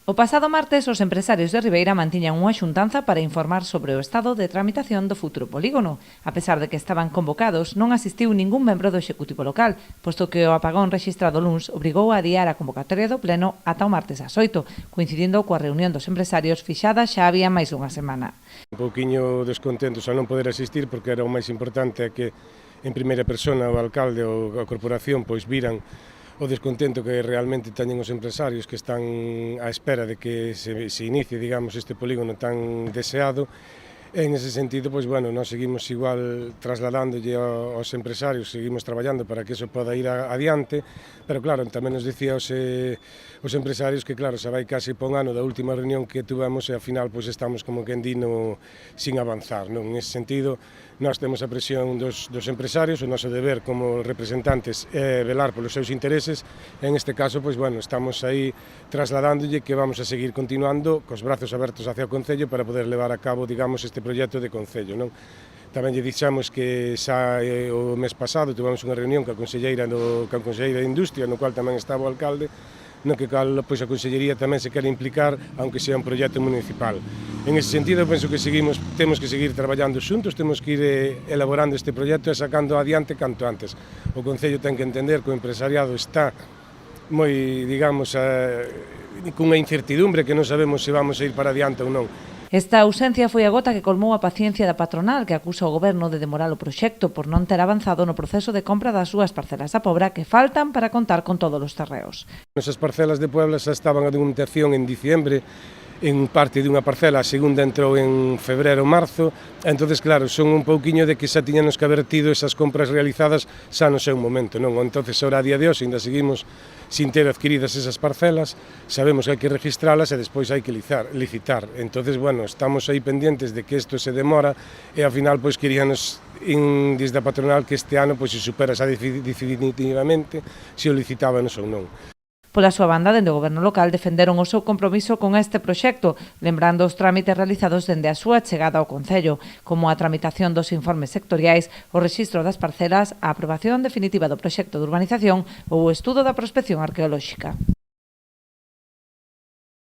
O pasado martes, os empresarios de Ribeira mantiñan unha xuntanza para informar sobre o estado de tramitación do futuro polígono. A pesar de que estaban convocados, non asistiu ningún membro do Executivo local, posto que o apagón rexistrado luns obrigou a adiar a convocatoria do pleno ata o martes ás 8, coincidindo coa reunión dos empresarios fixada xa había máis dunha semana. Un pouquiño descontentos ao non poder asistir, porque era o máis importante que en primeira persona o alcalde ou a corporación pois viran o descontento que realmente teñen os empresarios que están á espera de que se inicie, digamos, este polígono tan deseado. En ese sentido, pois, bueno, nós seguimos igual trasladándolle aos empresarios, seguimos traballando para que eso poda ir adiante, pero claro, tamén nos dicía os empresarios que, claro, se vai case por un ano da última reunión que tuvemos e ao final, pois, estamos como quen di sin avanzar, non? En ese sentido, nós temos a presión dos empresarios, o noso deber como representantes é velar polos seus intereses, e en este caso, pois, bueno, estamos aí trasladándolle que vamos a seguir continuando cos brazos abertos hacia o Concello para poder levar a cabo, digamos, este proxecto de Concello, non? Tamén lle dixemos que xa o mes pasado tivemos unha reunión coa Conselleira de Industria, no cual tamén estaba o alcalde, no que pois, a Consellería tamén se quere implicar, aunque sea un proxecto municipal. En ese sentido, penso que temos que seguir traballando xuntos, temos que ir elaborando este proxecto e sacando adiante canto antes. O Concello ten que entender que o empresariado está moi, digamos, cunha incertidumbre que non sabemos se vamos a ir para adiante ou non. Esta ausencia foi a gota que colmou a paciencia da patronal que acusa o Goberno de demorar o proxecto por non ter avanzado no proceso de compra das súas parcelas da Pobra que faltan para contar con todos os terreos. Esas parcelas de Puebla xa estaban a documentación en diciembre, en parte dunha parcela, a segunda entrou en febrero, marzo, entonces claro, son un pouquiño de que xa tiñanos que haber tido esas compras realizadas xa no seu momento, non? Entonces, ahora a día de hoxe, ainda seguimos sin ter adquiridas esas parcelas, sabemos que hai que registralas e despois hai que licitar. Entonces, bueno, estamos aí pendientes de que isto se demora e ao final, pois, queríanos desde a patronal que este ano pois se supera xa definitivamente se o licitábanos ou non. Pola súa banda, dende o Goberno local defenderon o seu compromiso con este proxecto, lembrando os trámites realizados dende a súa chegada ao Concello, como a tramitación dos informes sectoriais, o rexistro das parcelas, a aprobación definitiva do proxecto de urbanización ou o estudo da prospección arqueolóxica.